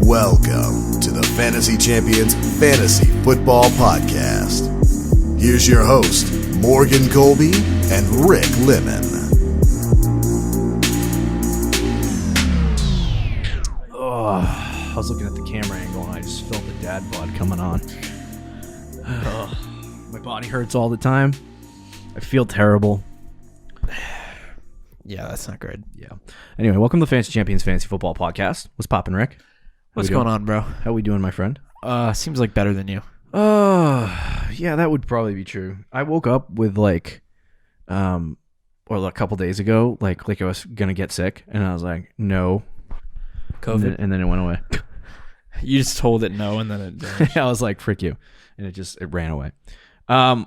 Welcome to the Fantasy Champions Fantasy Football Podcast. Here's your host, Morgan Colby and Rick Lemon. I was looking at the camera angle and I just felt the dad bod coming on. My body hurts all the time. I feel terrible. Yeah, that's not good. Yeah. Anyway, welcome to the Fantasy Champions Fantasy Football Podcast. What's poppin', Rick? What's going on, bro? How we doing, my friend? Seems like better than you. Yeah, that would probably be true. I woke up with or a couple days ago, like I was gonna get sick, and I was like, no. COVID? And then it went away. You just told it no, and then it vanished. I was like, frick you. And it ran away. Like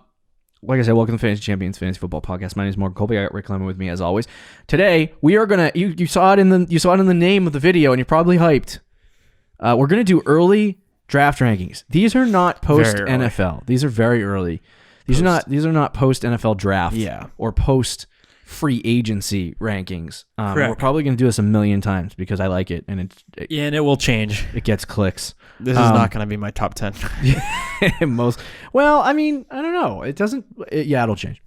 I said, welcome to the Fantasy Champions Fantasy Football Podcast. My name is Morgan Colby. I got Rick Lemon with me as always. Today we are gonna. You saw it in the name of the video, and you're probably hyped. We're gonna do early draft rankings. These are not post NFL. These are very early. These are not post NFL draft. Yeah. Or post free agency rankings. We're probably gonna do this a million times because I like it, and and it will change. It gets clicks. This is not gonna be my top 10. Well, I mean, I don't know. It doesn't. It'll change.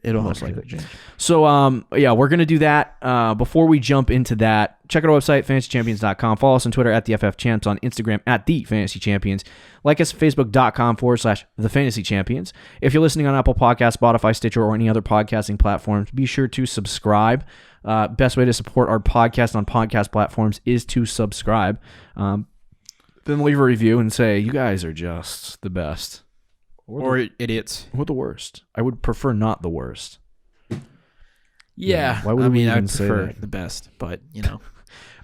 It'll most likely change. So, we're going to do that. Before we jump into that, check out our website, fantasychampions.com. Follow us on Twitter at the FF Champs, on Instagram at the Fantasy Champions. Like us at facebook.com/the Fantasy Champions. If you're listening on Apple Podcasts, Spotify, Stitcher, or any other podcasting platforms, be sure to subscribe. Best way to support our podcast on podcast platforms is to subscribe. Then leave a review and say, you guys are just the best. Or idiots. Or the worst. I would prefer not the worst. Yeah. Why would we even I'd say prefer that? the best, but you know.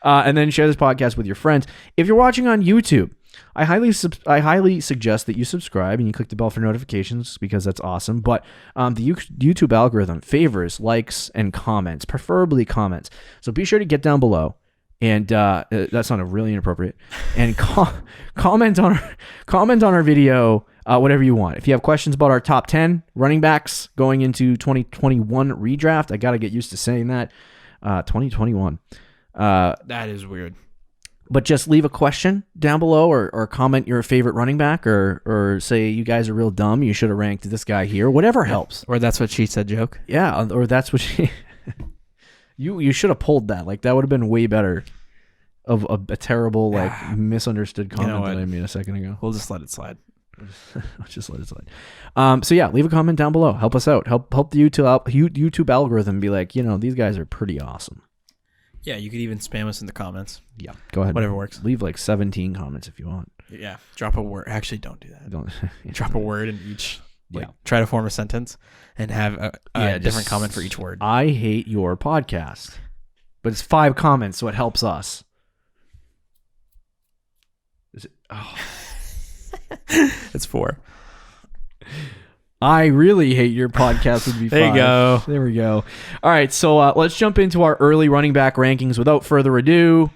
And then share this podcast with your friends. If you're watching on YouTube, I highly suggest that you subscribe and you click the bell for notifications because that's awesome. But the YouTube algorithm favors likes and comments, preferably comments. So be sure to get down below. And that sounded really inappropriate. And comment on our video, whatever you want. If you have questions about our top 10 running backs going into 2021 redraft, I got to get used to saying that. 2021. That is weird. But just leave a question down below, or comment your favorite running back, or say you guys are real dumb. You should have ranked this guy here. Whatever helps. Or that's what she said joke. Yeah, or that's what she. You should have pulled that. Like, that would have been way better of a terrible, misunderstood comment that I made a second ago. We'll just let it slide. Let's just let it slide. So yeah, leave a comment down below. Help us out. Help the YouTube algorithm be like, these guys are pretty awesome. Yeah, you could even spam us in the comments. Yeah, go ahead. Whatever works. Leave 17 comments if you want. Yeah, drop a word. Actually, don't do that. Don't drop a word in each. Try to form a sentence and have a different comment for each word. I hate your podcast, but it's 5 comments, so it helps us. Is it? Oh. It's 4. I really hate your podcast would be 5. There you go. There we go. All right, so let's jump into our early running back rankings without further ado.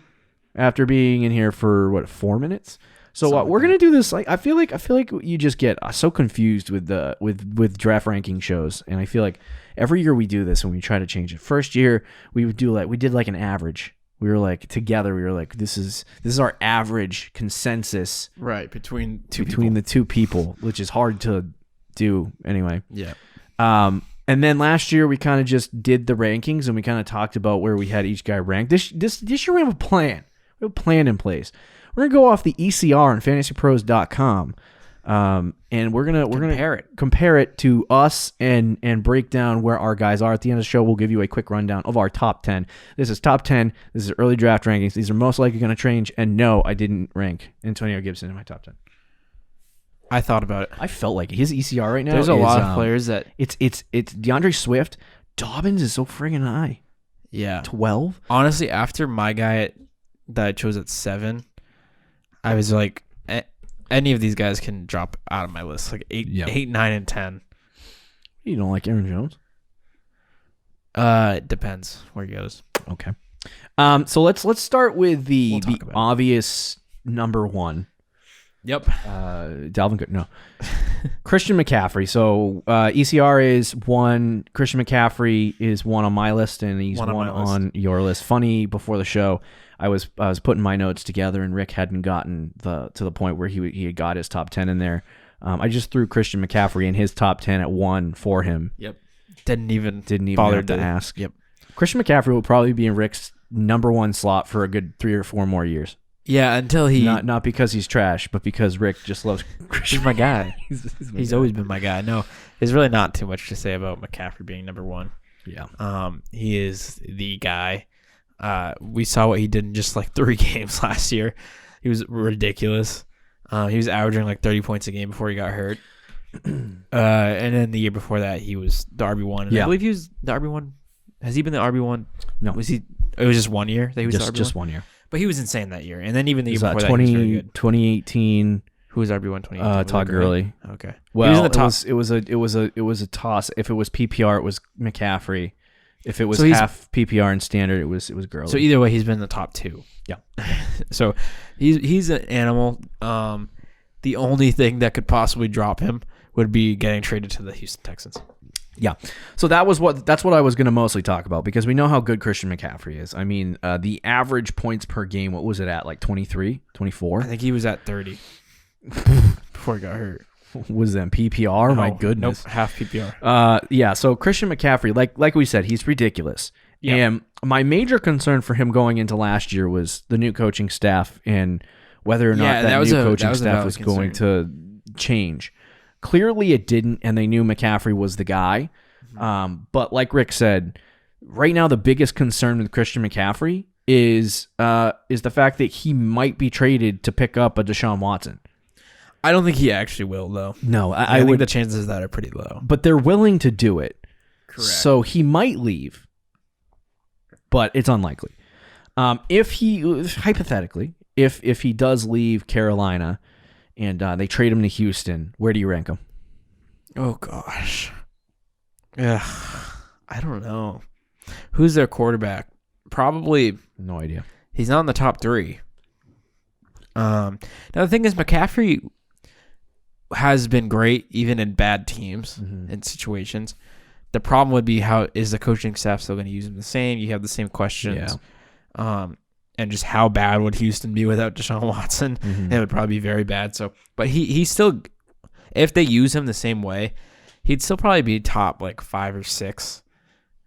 After being in here for 4 minutes. So we're gonna do this. Like, I feel like you just get so confused with with draft ranking shows, and I feel like every year we do this and we try to change it. First year we did an average. We were like together. We were like, this is our average consensus, right, between the two people, which is hard to do anyway. Yeah. And then last year we kind of just did the rankings and we kind of talked about where we had each guy ranked. This year we have a plan. We have a plan in place. We're gonna go off the ECR on fantasypros.com, and we're gonna compare it to us and break down where our guys are. At the end of the show, we'll give you a quick rundown of our top 10. This is top 10. This is early draft rankings. These are most likely going to change. And no, I didn't rank Antonio Gibson in my top 10. I thought about it. I felt like his ECR right now. There's a lot of players that it's DeAndre Swift. Dobbins is so friggin' high. Yeah, 12. Honestly, after my guy that I chose at 7. I was like, any of these guys can drop out of my list. Like 8, 9, and 10. You don't like Aaron Jones? It depends where he goes. Okay. So let's start with the obvious number 1. Yep. Dalvin Cook. No. Christian McCaffrey. So ECR is 1. Christian McCaffrey is 1 on my list, and he's 1 on your list. Funny, before the show, I was putting my notes together, and Rick hadn't gotten to the point where he had got his top 10 in there. I just threw Christian McCaffrey in his top 10 at 1 for him. Yep. Didn't even bother to ask. Yep. Christian McCaffrey will probably be in Rick's number 1 slot for a good 3 or 4 more years. Yeah, until he... Not because he's trash, but because Rick just loves Christian. He's my guy. He's always been my guy. No, there's really not too much to say about McCaffrey being number 1. Yeah. He is the guy. We saw what he did in just like 3 games last year. He was ridiculous. He was averaging like 30 points a game before he got hurt. And then the year before that, he was the RB1. And I believe he was the RB1. Has he been the RB1? No. Was he? It was just 1 year that he was the RB1? Just 1 year. But he was insane that year. And then even the year before 20, that, he was very good. 2018. Who was RB1 2018? Todd Gurley. Okay. Well, he was in the top. It was a toss. If it was PPR, it was McCaffrey. If it was So half PPR and standard, it was Gurley. So either way, he's been in the top 2. Yeah. So he's an animal. The only thing that could possibly drop him would be getting traded to the Houston Texans. Yeah. So that's what I was going to mostly talk about, because we know how good Christian McCaffrey is. I mean, the average points per game, what was it at? Like 23, 24? I think he was at 30 before he got hurt. Was that PPR? No, My goodness. Nope, half PPR. Yeah. So Christian McCaffrey, like we said, he's ridiculous. Yeah. And my major concern for him going into last year was the new coaching staff and whether or not that new coaching staff was going to change. Clearly it didn't, and they knew McCaffrey was the guy. But like Rick said, right now the biggest concern with Christian McCaffrey is the fact that he might be traded to pick up a Deshaun Watson. I don't think he actually will, though. No, I think the chances of that are pretty low. But they're willing to do it. Correct. So he might leave, but it's unlikely. If he does leave Carolina and they trade him to Houston, where do you rank him? Oh gosh, yeah, I don't know. Who's their quarterback? Probably no idea. He's not in the top 3. Now the thing is, McCaffrey has been great even in bad teams and situations. The problem would be, how is the coaching staff still going to use him the same? You have the same questions. Yeah. And just how bad would Houston be without Deshaun Watson? It would probably be very bad. So, but he still, if they use him the same way, he'd still probably be top like 5 or 6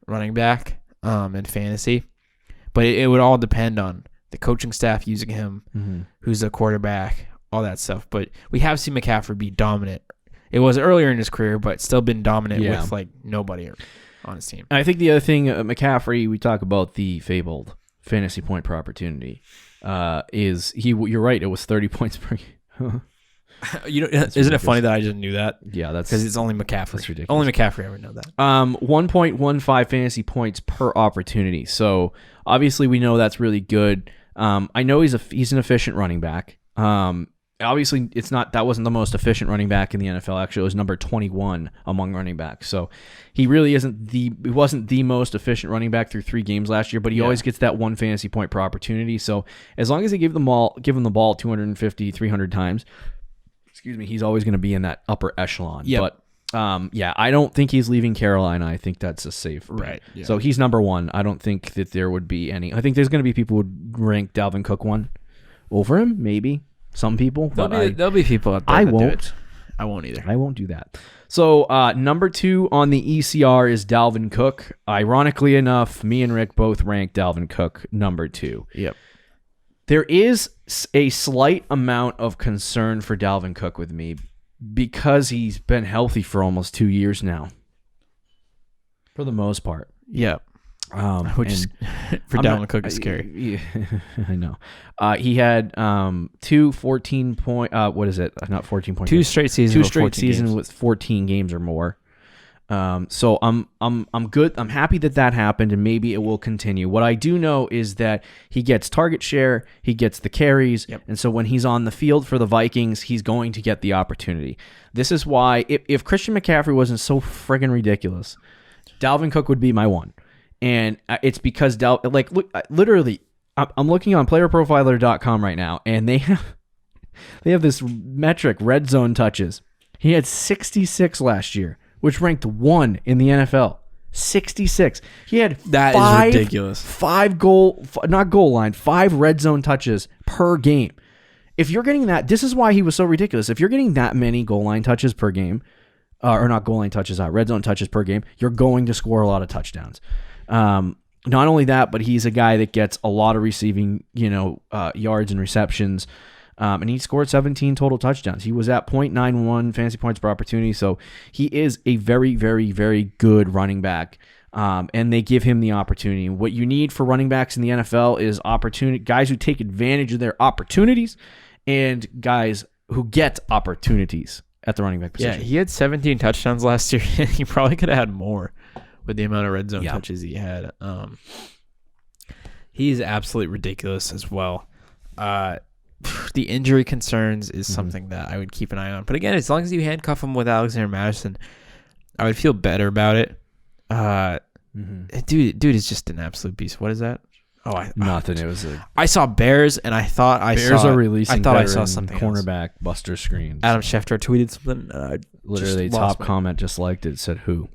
running back in fantasy. But it would all depend on the coaching staff using him, who's the quarterback, all that stuff. But we have seen McCaffrey be dominant. It was earlier in his career, but still been dominant with like nobody on his team. I think the other thing, McCaffrey, we talk about the fabled fantasy point per opportunity, is you're right, it was 30 points per game. Isn't it funny that I just knew that? Yeah, that's because it's only McCaffrey. That's ridiculous. Only McCaffrey ever know that. 1.15 fantasy points per opportunity. So obviously we know that's really good. I know he's an efficient running back. Obviously that wasn't the most efficient running back in the NFL. Actually, it was number 21 among running backs. So he really he wasn't the most efficient running back through 3 games last year, but he always gets that 1 fantasy point per opportunity. So as long as they give him the ball 250, 300 times, he's always going to be in that upper echelon. Yep. But I don't think he's leaving Carolina. I think that's a safe bet. Right. Yeah. So he's number 1. I don't think that there would be any. I think there's going to be people who would rank Dalvin Cook 1 over him, maybe. Some people. There'll be people out there. I that won't. do it. I won't either. I won't do that. So number 2 on the ECR is Dalvin Cook. Ironically enough, me and Rick both ranked Dalvin Cook number 2. Yep. There is a slight amount of concern for Dalvin Cook with me because he's been healthy for almost 2 years now. For the most part. Yep. Which is for Dalvin Cook is scary. I know. He had 2 14 point. What is it? Not 14 points. 2 straight seasons. 2 straight seasons with 14 games or more. So I'm good. I'm happy that happened, and maybe it will continue. What I do know is that he gets target share, he gets the carries, and so when he's on the field for the Vikings, he's going to get the opportunity. This is why if Christian McCaffrey wasn't so friggin' ridiculous, Dalvin Cook would be my 1. And it's because literally, I'm looking on playerprofiler.com right now, and they have They have this metric, red zone touches. He had 66 last year, which ranked 1 in the NFL. 66. He had is ridiculous. 5 red zone touches per game. If you're getting that, this is why he was so ridiculous. If you're getting that many goal line touches per game, or not goal line touches, red zone touches per game, you're going to score a lot of touchdowns. Not only that, but he's a guy that gets a lot of receiving, yards and receptions. And he scored 17 total touchdowns. He was at 0.91 fantasy points per opportunity. So he is a very, very, very good running back. And they give him the opportunity. What you need for running backs in the NFL is guys who take advantage of their opportunities and guys who get opportunities at the running back position. Yeah, he had 17 touchdowns last year. He probably could have had more with the amount of red zone touches he had. He's absolutely ridiculous as well. The injury concerns is something that I would keep an eye on. But again, as long as you handcuff him with Alexander Madison, I would feel better about it. Dude is just an absolute beast. What is that? Nothing. It was I saw Bears, and I thought Bears are releasing. I thought I saw something cornerback Buster Screens. Adam Schefter tweeted something. Literally, top comment just liked it. Said who?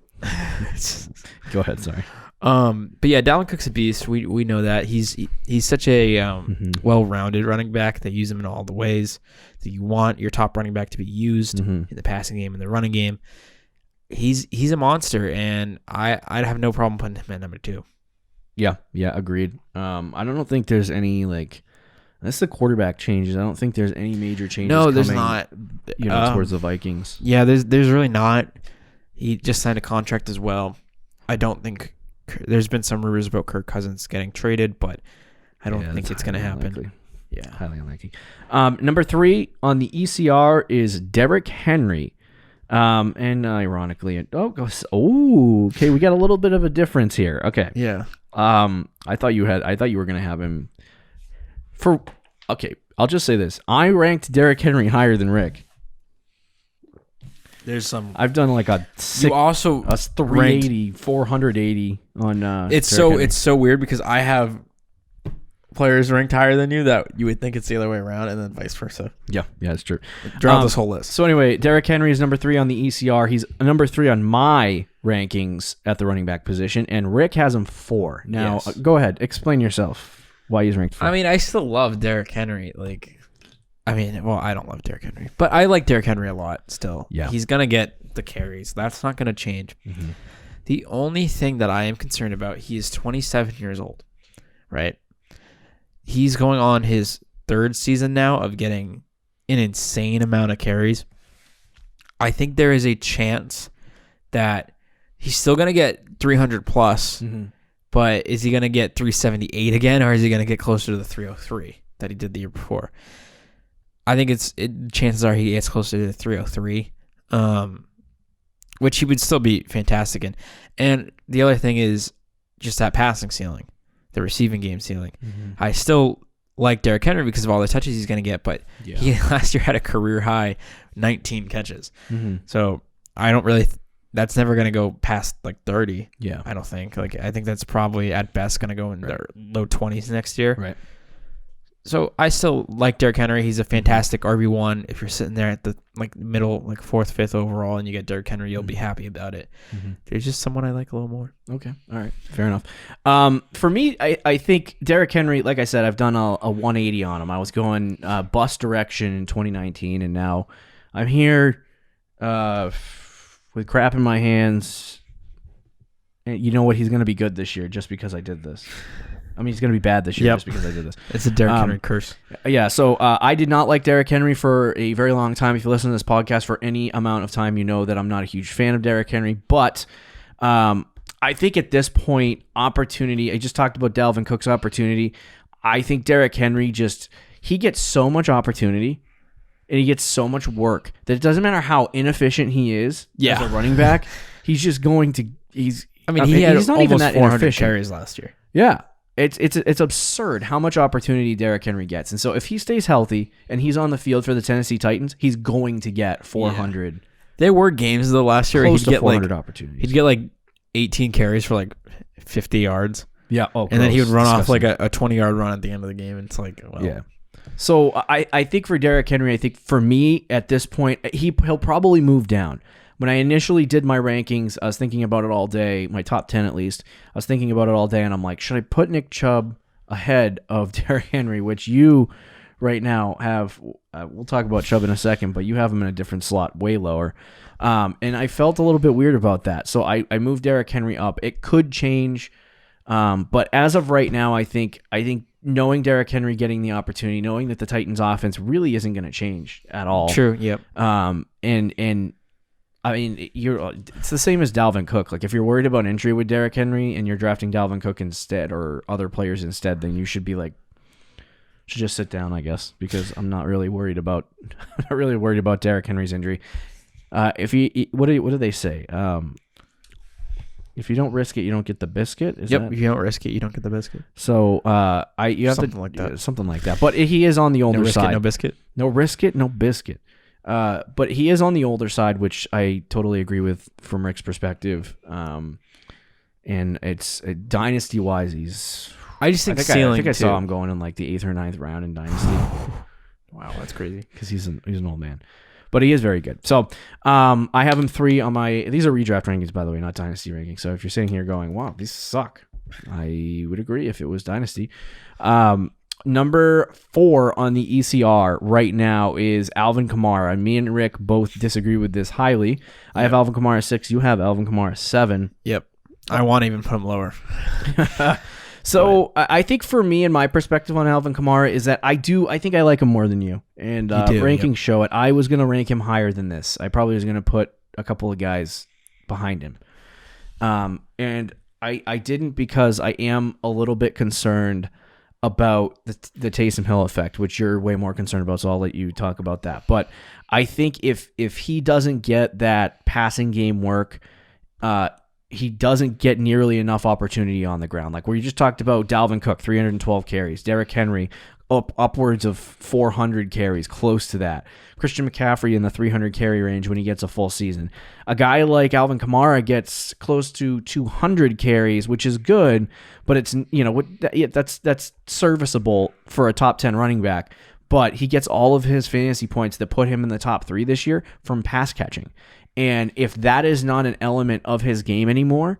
Go ahead. Sorry. But yeah, Dalvin Cook's a beast. We know that he's such a well-rounded running back. They use him in all the ways that you want your top running back to be used in the passing game and the running game. He's a monster, and I'd have no problem putting him at number 2. Yeah, agreed. I don't think there's any unless the quarterback changes. I don't think there's any major changes. No, there's not. Towards the Vikings. Yeah, there's really not. He just signed a contract as well. I don't think. There's been some rumors about Kirk Cousins getting traded, but I don't think it's going to happen. Unlikely. Yeah, highly unlikely. Number 3 on the ECR is Derrick Henry. And ironically, okay, we got a little bit of a difference here. Okay. Yeah. I thought you were going to have him okay, I'll just say this. I ranked Derrick Henry higher than Rick. There's some. I've done a 380, 480 on. It's so weird because I have players ranked higher than you that you would think it's the other way around, and then vice versa. Yeah, it's true. Draw this whole list. So anyway, Derrick Henry is number 3 on the ECR. He's number 3 on my rankings at the running back position, and Rick has him 4. Now, Go ahead, explain yourself why he's ranked 4. I mean, I still love Derrick Henry. I don't love Derrick Henry, but I like Derrick Henry a lot still. Yeah. He's going to get the carries. That's not going to change. Mm-hmm. The only thing that I am concerned about, he is 27 years old, right? He's going on his 3rd season now of getting an insane amount of carries. I think there is a chance that he's still going to get 300 plus, but is he going to get 378 again, or is he going to get closer to the 303 that he did the year before? I think chances are he gets closer to the 303, which he would still be fantastic in. And the other thing is just that passing ceiling, the receiving game ceiling. I still like Derrick Henry because of all the touches he's going to get, but he last year had a career high 19 catches. So I don't really. That's never going to go past 30. Yeah, I don't think. I think that's probably at best going to go in the low 20s next year. Right. So I still like Derrick Henry. He's a fantastic RB1. If you're sitting there at the middle, 4th, 5th overall, and you get Derrick Henry, you'll be happy about it. There's just someone I like a little more. Okay, all right, fair enough. For me, I think Derrick Henry. Like I said, I've done a 180 on him. I was going bust direction in 2019, and now I'm here with crap in my hands. And you know what? He's going to be good this year just because I did this. I mean, he's going to be bad this year just because I did this. It's a Derrick Henry curse. Yeah, so I did not like Derrick Henry for a very long time. If you listen to this podcast for any amount of time, you know that I'm not a huge fan of Derrick Henry. But I think at this point, opportunity, I just talked about Dalvin Cook's opportunity. I think Derrick Henry he gets so much opportunity and he gets so much work that it doesn't matter how inefficient he is as a running back. He's just going to, he had not almost even that 400 carries last year. Yeah. It's absurd how much opportunity Derrick Henry gets. And so if he stays healthy and he's on the field for the Tennessee Titans, he's going to get 400. Yeah. There were games though last year he'd get 400 opportunities. He'd get 18 carries for 50 yards. Yeah. And then he would run off a 20-yard run at the end of the game. And it's So I think for Derrick Henry, I think for me at this point, he'll probably move down. When I initially did my rankings, I was thinking about it all day, my top 10 at least. I was thinking about it all day, and I'm like, should I put Nick Chubb ahead of Derrick Henry, which you right now have, we'll talk about Chubb in a second, but you have him in a different slot, way lower. And I felt a little bit weird about that. So I moved Derrick Henry up. It could change, but as of right now, I think knowing Derrick Henry getting the opportunity, knowing that the Titans offense really isn't going to change at all. True, yep. And I mean, it's the same as Dalvin Cook. Like, if you're worried about injury with Derrick Henry and you're drafting Dalvin Cook instead or other players instead, then you should be like, should just sit down, I guess, because I'm not really worried about Derrick Henry's injury. If he, what do they say? If you don't risk it, you don't get the biscuit. If you don't risk it, you don't get the biscuit. So you have something like that. But he is on the older side. No biscuit. No risk it, no biscuit. But he is on the older side, which I totally agree with from Rick's perspective. And it's dynasty wise, I think I saw him going in like the 8th or 9th round in dynasty. Wow, that's crazy. Because he's an old man, but he is very good. So I have him 3 on my. These are redraft rankings, by the way, not dynasty rankings. So if you're sitting here going, "Wow, these suck," I would agree if it was dynasty. Number 4 on the ECR right now is Alvin Kamara. Me and Rick both disagree with this highly. I have Alvin Kamara 6. You have Alvin Kamara 7. Yep. I want to even put him lower. So I think for me and my perspective on Alvin Kamara is that I think I like him more than you. And rankings show it. I was going to rank him higher than this. I probably was going to put a couple of guys behind him. And I didn't because I am a little bit concerned about the Taysom Hill effect, which you're way more concerned about, so I'll let you talk about that. But I think if he doesn't get that passing game work, he doesn't get nearly enough opportunity on the ground. Like where you just talked about Dalvin Cook, 312 carries, Derrick Henry, upwards of 400 carries, close to that. Christian McCaffrey in the 300 carry range when he gets a full season. A guy like Alvin Kamara gets close to 200 carries, which is good, but it's that's serviceable for a top 10 running back. But he gets all of his fantasy points that put him in the top 3 this year from pass catching. And if that is not an element of his game anymore,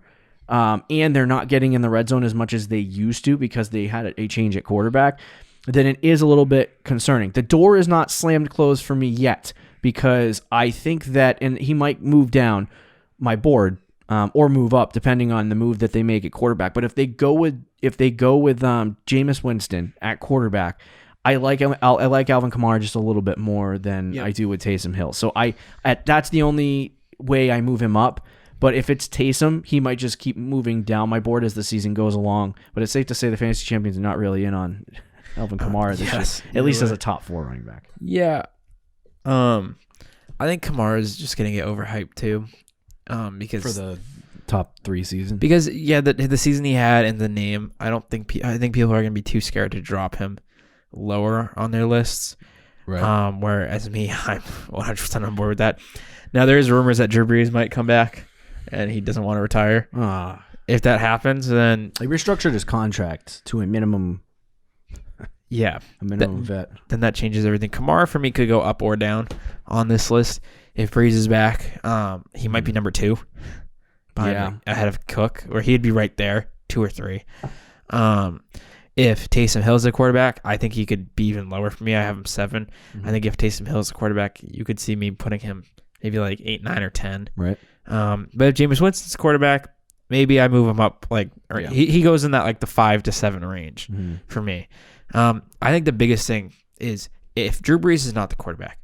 and they're not getting in the red zone as much as they used to because they had a change at quarterback, then it is a little bit concerning. The door is not slammed closed for me yet because I think that, and he might move down my board or move up depending on the move that they make at quarterback. But if they go with Jameis Winston at quarterback, I like Alvin Kamara just a little bit more than I do with Taysom Hill. So that's the only way I move him up. But if it's Taysom, he might just keep moving down my board as the season goes along. But it's safe to say the fantasy champions are not really in on Alvin Kamara this year, at least as a top 4 running back. Yeah. I think Kamara is just going to get overhyped too. Because for the top 3 season. Because the season he had and the name, I think people are going to be too scared to drop him lower on their lists. Right. Whereas me, I'm 100% on board with that. Now there is rumors that Drew Brees might come back and he doesn't want to retire. If that happens, then he restructured his contract to a minimum. Yeah, a minimum vet. Then that changes everything. Kamara for me could go up or down on this list. If Brees is back, he might be number 2, ahead of Cook, or he'd be right there, 2 or 3. If Taysom Hill's a quarterback, I think he could be even lower for me. I have him 7. I think if Taysom Hill's a quarterback, you could see me putting him maybe like 8, 9, or 10. Right. But if Jameis Winston's a quarterback, maybe I move him up he goes in that like the 5 to 7 range for me. I think the biggest thing is if Drew Brees is not the quarterback,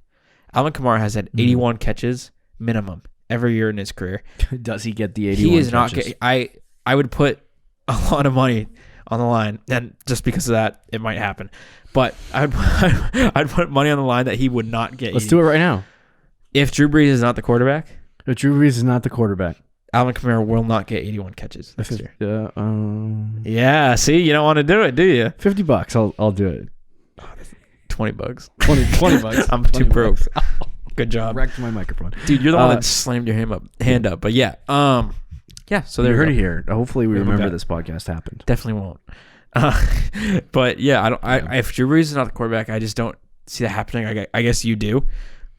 Alvin Kamara has had 81 catches minimum every year in his career. Does he get the 81 He is catches? not. I would put a lot of money on the line, and just because of that, it might happen. But I'd put money on the line that he would not get. Let's do it right now. If Drew Brees is not the quarterback, if Drew Brees is not the quarterback, Alvin Kamara will not get 81 catches next year. Yeah. See, you don't want to do it, do you? $50. I'll do it. $20. 20 bucks. I'm too broke. Good job. Wrecked my microphone, dude. You're the one that slammed your hand up. But yeah. So you heard it here. Hopefully, we remember this podcast happened. Definitely won't. But yeah, I don't. If Drew Brees is not the quarterback, I just don't see that happening. I guess you do.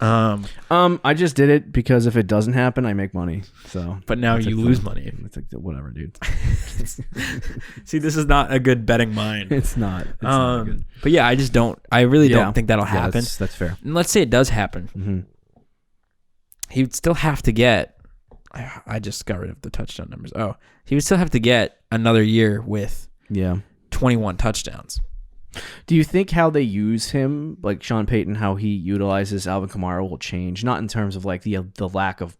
I just did it because if it doesn't happen, I make money. So, but now you lose money. It's like whatever, dude. See, this is not a good betting mind. It's not. It's not good. But yeah, I just don't. I really don't think that'll happen. That's fair. And let's say it does happen. Mm-hmm. He would still have to get. I just got rid of the touchdown numbers. Oh, he would still have to get another year with 21 touchdowns. Do you think how they use him, like Sean Payton, how he utilizes Alvin Kamara will change? Not in terms of like the lack of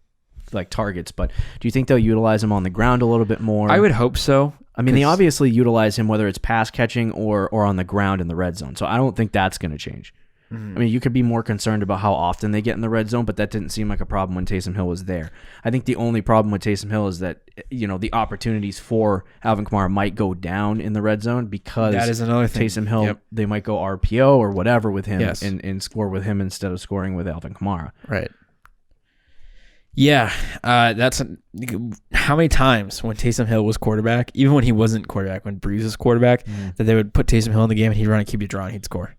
like targets, but do you think they'll utilize him on the ground a little bit more? I would hope so. I mean, they obviously utilize him whether it's pass catching or on the ground in the red zone. So I don't think that's going to change. Mm-hmm. I mean, you could be more concerned about how often they get in the red zone, but that didn't seem like a problem when Taysom Hill was there. I think the only problem with Taysom Hill is that, the opportunities for Alvin Kamara might go down in the red zone because that is another thing. Taysom Hill, they might go RPO or whatever with him and score with him instead of scoring with Alvin Kamara. Right. Yeah, that's how many times when Taysom Hill was quarterback, even when he wasn't quarterback, when Brees was quarterback, that they would put Taysom Hill in the game and he'd run a QB draw and he'd score.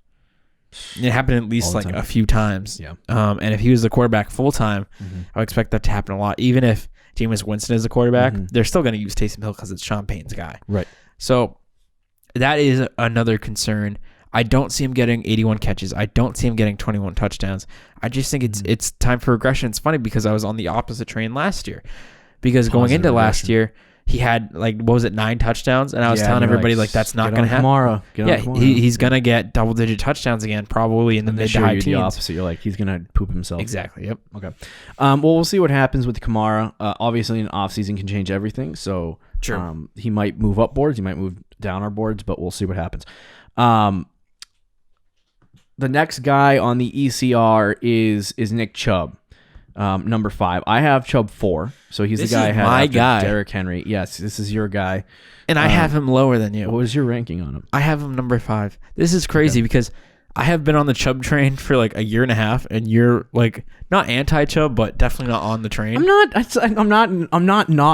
And it happened at least like a few times. Yeah. And if he was the quarterback full time, I would expect that to happen a lot. Even if Jameis Winston is the quarterback, they're still going to use Taysom Hill because it's Sean Payton's guy. Right. So that is another concern. I don't see him getting 81 catches. I don't see him getting 21 touchdowns. I just think it's time for regression. It's funny because I was on the opposite train last year. Because going into last year, he had 9 touchdowns, and I was telling everybody that's not going to happen. Kamara. He's going to get double-digit touchdowns again, probably in the mid to high teens. The opposite. You're like, he's going to poop himself. Exactly. Yep. Okay. Well, we'll see what happens with Kamara. Obviously, an offseason can change everything. So he might move up boards. He might move down our boards, but we'll see what happens. The next guy on the ECR is Nick Chubb, number 5. I have Chubb 4, so he's the guy I had after Derrick Henry. Yes, this is your guy, and I have him lower than you. What was your ranking on him? I have him number 5. This is crazy because I have been on the Chubb train for like a year and a half, and you're like not anti-Chubb, but definitely not on the train. I'm not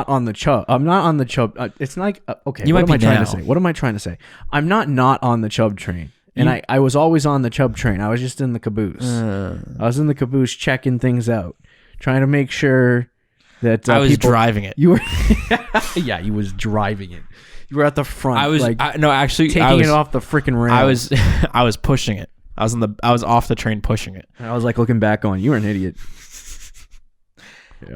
on the Chubb. I'm not on the Chubb. It's like okay. What am I trying to say? What am I trying to say? I'm not on the Chubb train. And I was always on the Chubb train. I was just in the caboose. I was in the caboose checking things out, trying to make sure that I was driving it. You were, yeah, you was driving it. You were at the front. I was taking it off the freaking rail. I was pushing it. I was off the train pushing it. I was like looking back on you were an idiot.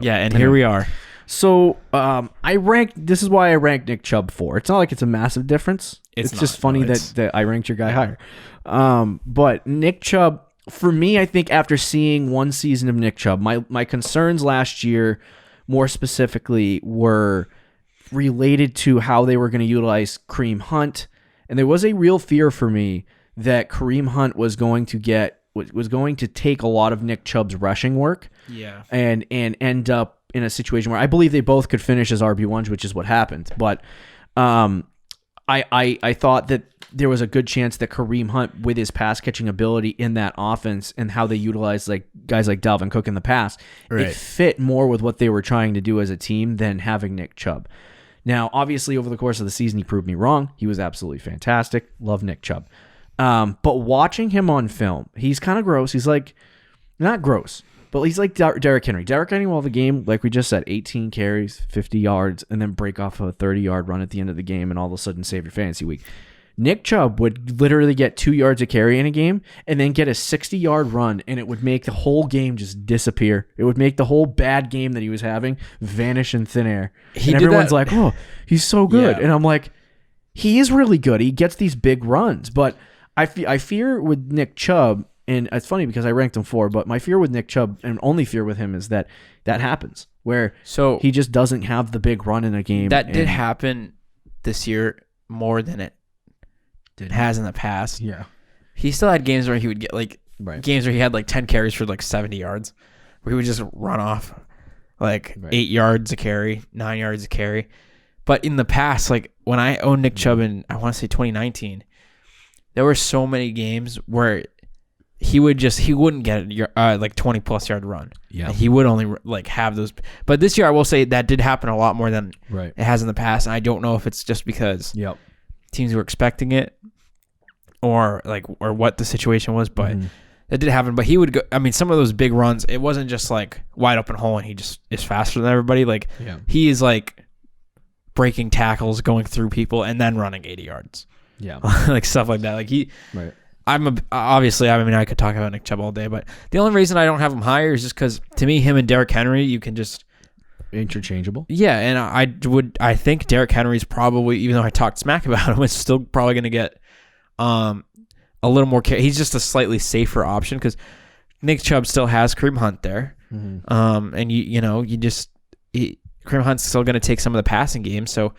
Yeah, and here we are. So this is why I ranked Nick Chubb 4. It's not like it's a massive difference. It's just funny that I ranked your guy higher. But Nick Chubb, for me, I think after seeing one season of Nick Chubb, my concerns last year, more specifically, were related to how they were going to utilize Kareem Hunt. And there was a real fear for me that Kareem Hunt was going to take a lot of Nick Chubb's rushing work. Yeah. And end up in a situation where I believe they both could finish as RB1s, which is what happened. But I thought that there was a good chance that Kareem Hunt, with his pass catching ability in that offense and how they utilized like guys like Dalvin Cook in the past, it fit more with what they were trying to do as a team than having Nick Chubb. Now, obviously, over the course of the season, he proved me wrong. He was absolutely fantastic. Love Nick Chubb. But watching him on film, he's kind of gross. He's like, not gross, but he's like Derrick Henry. Derrick Henry will have a game, like we just said, 18 carries, 50 yards, and then break off a 30-yard run at the end of the game and all of a sudden save your fantasy week. Nick Chubb would literally get 2 yards of carry in a game and then get a 60-yard run, and it would make the whole game just disappear. It would make the whole bad game that he was having vanish in thin air. And everyone's like, oh, he's so good. Yeah. And I'm like, he is really good. He gets these big runs. But I fear with Nick Chubb, and it's funny because I ranked him 4, but my fear with Nick Chubb, and only fear with him, is that happens, where he just doesn't have the big run in a game. That did happen this year more than it has in the past. Yeah. He still had games where he would get games where he had 10 carries for 70 yards, where he would just run off 8 yards a carry, 9 yards a carry. But in the past, when I owned Nick Chubb in, I want to say 2019, there were so many games where he wouldn't get a 20 plus yard run. Yeah. And he would only have those. But this year, I will say that did happen a lot more than it has in the past. And I don't know if it's just because teams were expecting it or what the situation was, but that did happen. But he would go, I mean, some of those big runs, it wasn't just like wide open hole and he just is faster than everybody. Like he is like breaking tackles, going through people, and then running 80 yards. Yeah. Like stuff like that. Like right. Obviously, I mean, I could talk about Nick Chubb all day, but the only reason I don't have him higher is just because to me, him and Derrick Henry, you can just interchangeable. Yeah, and I think Derrick Henry's probably, even though I talked smack about him, is still probably going to get a little more care. He's just a slightly safer option because Nick Chubb still has Kareem Hunt there, and Kareem Hunt's still going to take some of the passing games, so.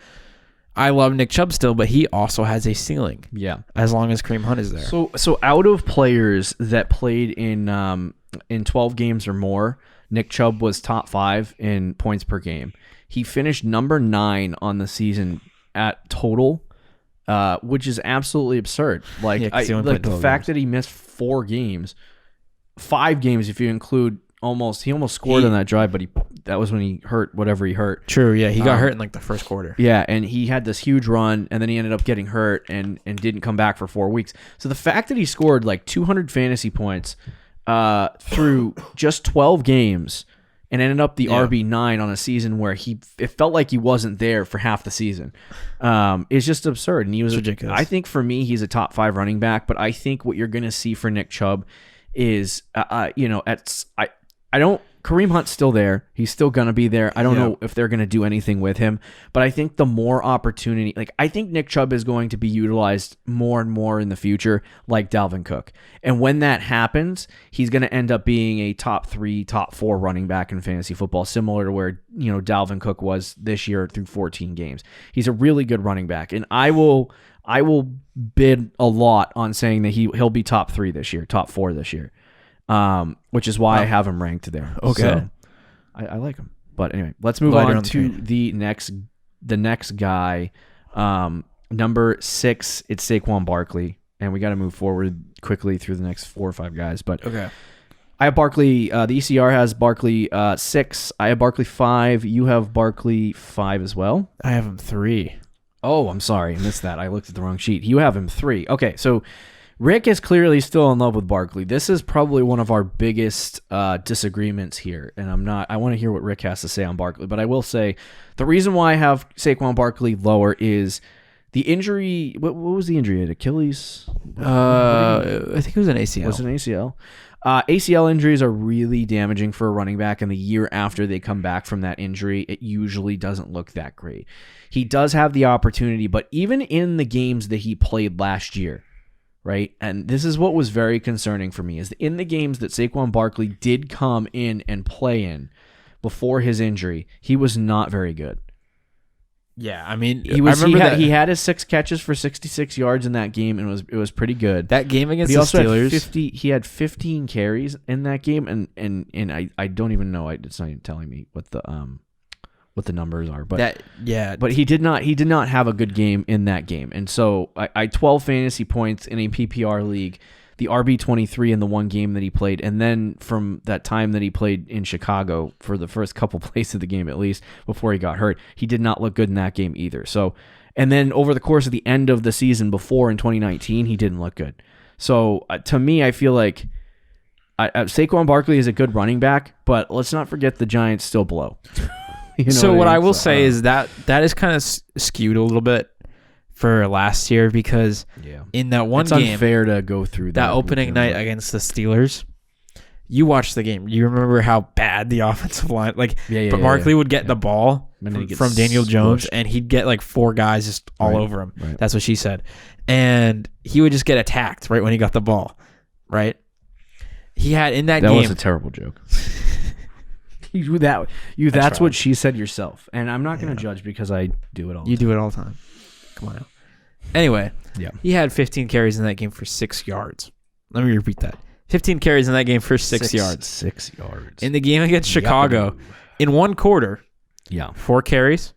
I love Nick Chubb still, but he also has a ceiling. Yeah, as long as Kareem Hunt is there. So out of players that played in 12 games or more, Nick Chubb was top 5 in points per game. He finished number 9 on the season at total, which is absolutely absurd. Like the fact that he missed 5 games if you include. He almost scored on that drive, but that was when he hurt whatever he hurt. True, yeah, he got hurt in like the first quarter. Yeah, and he had this huge run, and then he ended up getting hurt and didn't come back for 4 weeks. So the fact that he scored like 200 fantasy points through just 12 games and ended up the RB9 on a season where it felt like he wasn't there for half the season is just absurd. And he was ridiculous. I think for me, he's a top 5 running back, but I think what you're going to see for Nick Chubb is, Kareem Hunt's still there. He's still going to be there. I don't know if they're going to do anything with him, but I think the more opportunity, I think Nick Chubb is going to be utilized more and more in the future, like Dalvin Cook. And when that happens, he's going to end up being a top 3, top 4 running back in fantasy football, similar to where, Dalvin Cook was this year through 14 games. He's a really good running back. And I will bid a lot on saying that he'll be top 3 this year, top 4 this year. Which is why I have him ranked there. Okay, so, I like him. But anyway, let's move on to the next guy. Number 6, it's Saquon Barkley, and we got to move forward quickly through the next 4 or 5 guys. But okay, I have Barkley. The ECR has Barkley 6. I have Barkley 5. You have Barkley 5 as well. I have him 3. Oh, I'm sorry, I missed that. I looked at the wrong sheet. You have him 3. Okay, so. Rick is clearly still in love with Barkley. This is probably one of our biggest disagreements here, and I want to hear what Rick has to say on Barkley. But I will say the reason why I have Saquon Barkley lower is the injury. What was the injury? At Achilles? I think it was an ACL. Was it an ACL? ACL injuries are really damaging for a running back, and the year after they come back from that injury, it usually doesn't look that great. He does have the opportunity, but even in the games that he played last year, right? And this is what was very concerning for me, is in the games that Saquon Barkley did come in and play in before his injury, he was not very good. Yeah, I mean, he had his 6 catches for 66 yards in that game, and it was pretty good. That game against the Steelers, he had 15 carries in that game, and I don't even know. It's not even telling me what the numbers are, but he did not have a good game in that game. And so I 12 fantasy points in a PPR league, the RB23 in the one game that he played, and then from that time that he played in Chicago for the first couple plays of the game, at least before he got hurt, he did not look good in that game either. So, and then over the course of the end of the season before in 2019, he didn't look good. So to me, I feel like Saquon Barkley is a good running back, but let's not forget the Giants still blow. What I will say is that is kind of skewed a little bit for last year because in that one game, it's unfair to go through that opening night against the Steelers. You watched the game. You remember how bad the offensive line, Barkley would get the ball from Daniel Jones, and he'd get like 4 guys just all over him. Right. That's what she said, and he would just get attacked right when he got the ball. Right? He had in that game. That was a terrible joke. That's what she said yourself, and I'm not going to judge because I do it all. You do it all the time. Come on now. Anyway, he had 15 carries in that game for 6 yards. Let me repeat that: 15 carries in that game for 6 yards. 6 yards in the game against Chicago. In one quarter, 4 carries,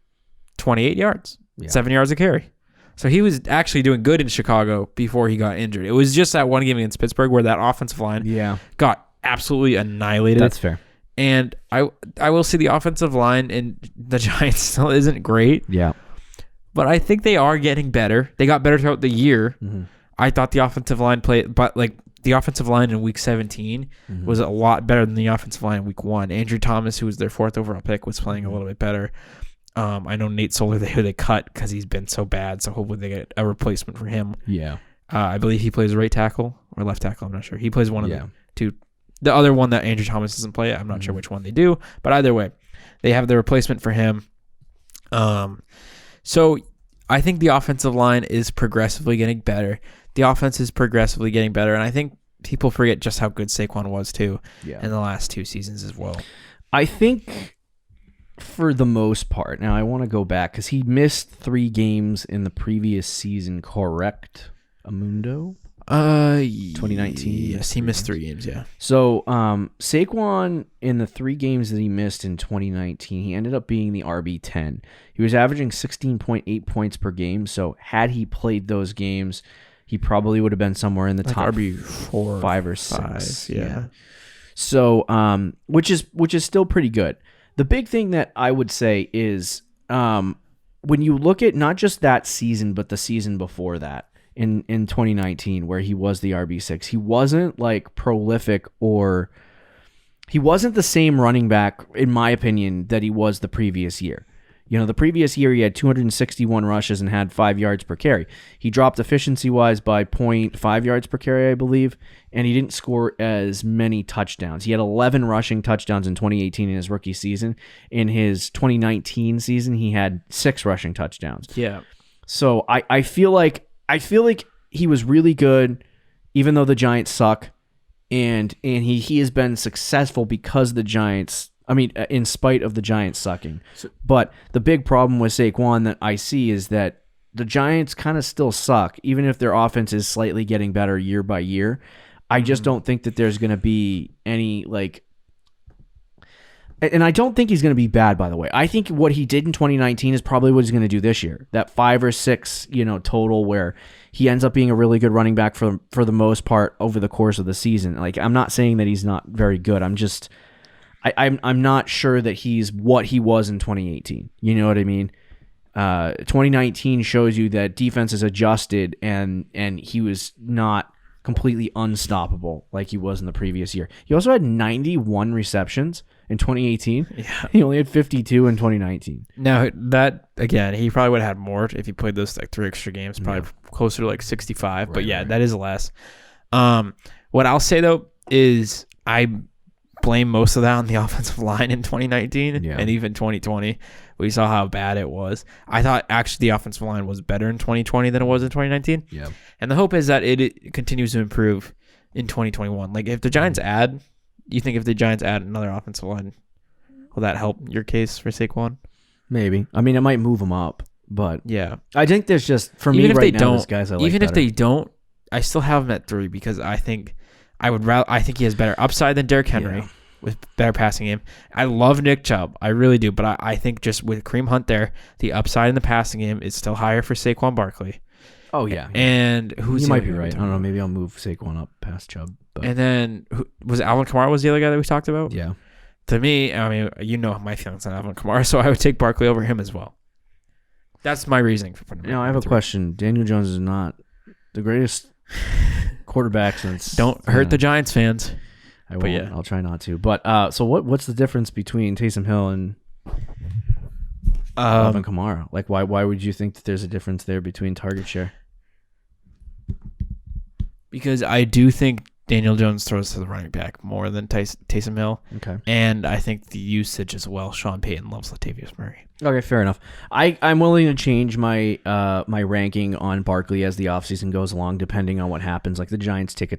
28 yards, 7 yards a carry. So he was actually doing good in Chicago before he got injured. It was just that one game against Pittsburgh where that offensive line got absolutely annihilated. That's fair. And I will say the offensive line in the Giants still isn't great. Yeah. but I think they are getting better. They got better throughout the year. Mm-hmm. I thought the offensive line the offensive line in week 17 was a lot better than the offensive line in week 1. Andrew Thomas, who was their 4th overall pick, was playing a little bit better. I know Nate Solder they cut because he's been so bad, so hopefully they get a replacement for him. Yeah. I believe he plays right tackle or left tackle. I'm not sure. He plays one of the two. The other one that Andrew Thomas doesn't play, I'm not sure which one they do. But either way, they have the replacement for him. So I think the offensive line is progressively getting better. The offense is progressively getting better. And I think people forget just how good Saquon was, too, in the last 2 seasons as well. I think for the most part, now I want to go back because he missed 3 games in the previous season, correct, Amundo? 2019. Yes, he missed 3 games, yeah. So Saquon, in the 3 games that he missed in 2019, he ended up being the RB10. He was averaging 16.8 points per game, so had he played those games, he probably would have been somewhere in the top RB4, 5 or 6. Yeah. So which is still pretty good. The big thing that I would say is when you look at not just that season, but the season before that, in 2019, where he was the RB6, he wasn't like prolific, or he wasn't the same running back, in my opinion, that he was the previous year. You know, the previous year he had 261 rushes and had 5 yards per carry. He dropped efficiency-wise by 0.5 yards per carry, I believe, and he didn't score as many touchdowns. He had 11 rushing touchdowns in 2018 in his rookie season. In his 2019 season, he had 6 rushing touchdowns. Yeah. So I feel like he was really good, even though the Giants suck, and he has been successful because the Giants. I mean, in spite of the Giants sucking. But the big problem with Saquon that I see is that the Giants kind of still suck, even if their offense is slightly getting better year by year. I just don't think that there's going to be any, like... And I don't think he's going to be bad, by the way. I think what he did in 2019 is probably what he's going to do this year. That 5 or 6, total, where he ends up being a really good running back for the most part over the course of the season. Like, I'm not saying that he's not very good. I'm not sure that he's what he was in 2018. You know what I mean? 2019 shows you that defense is adjusted, and he was not completely unstoppable like he was in the previous year. He also had 91 receptions in 2018. Yeah. He only had 52 in 2019. Now, that, again, he probably would have had more if he played those 3 extra games, probably closer to 65. But yeah, that is less. What I'll say, though, is I blame most of that on the offensive line in 2019 and even 2020. We saw how bad it was. I thought actually the offensive line was better in 2020 than it was in 2019. Yeah. And the hope is that it continues to improve in 2021. Like, if the Giants you think if the Giants add another offensive line, will that help your case for Saquon? Maybe. I mean, it might move him up, but yeah. I think there's just, for even me if right they now, don't, this guy's I like even better. if they don't, I still have him at 3 because I think I think he has better upside than Derrick Henry. Yeah. With better passing game. I love Nick Chubb. I really do. But I think just with Kareem Hunt there, the upside in the passing game is still higher for Saquon Barkley. Oh, yeah. And you might be right. I don't know. Maybe I'll move Saquon up past Chubb. But. And then, was Alvin Kamara was the other guy that we talked about? Yeah. To me, I mean, you know my feelings on Alvin Kamara, so I would take Barkley over him as well. That's my reasoning for putting him. Now, I have a question. Daniel Jones is not the greatest quarterback since... Don't hurt the Giants fans. I won't. Yeah. I'll try not to. But so what's the difference between Taysom Hill and Alvin Kamara? Like, why would you think that there's a difference there between target share? Because I do think Daniel Jones throws to the running back more than Taysom Hill. Okay. And I think the usage as well. Sean Payton loves Latavius Murray. Okay, fair enough. I'm willing to change my my ranking on Barkley as the offseason goes along, depending on what happens. Like the Giants take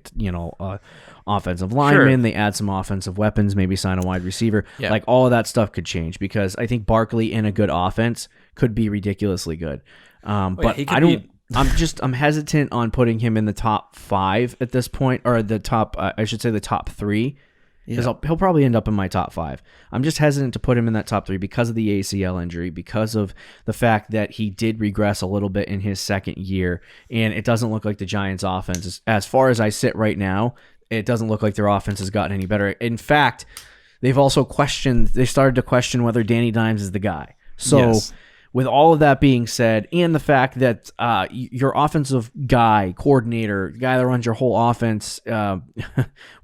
offensive lineman, they add some offensive weapons, maybe sign a wide receiver. Yeah. Like all of that stuff could change because I think Barkley in a good offense could be ridiculously good. But I don't. I'm hesitant on putting him in the top 5 at this point, or the top. I should say the top 3. Because he'll probably end up in my top 5. I'm just hesitant to put him in that top 3 because of the ACL injury, because of the fact that he did regress a little bit in his second year, and it doesn't look like the Giants' offense, as far as I sit right now, it doesn't look like their offense has gotten any better. In fact, they started to question whether Danny Dimes is the guy. So with all of that being said, and the fact that your offensive coordinator, the guy that runs your whole offense,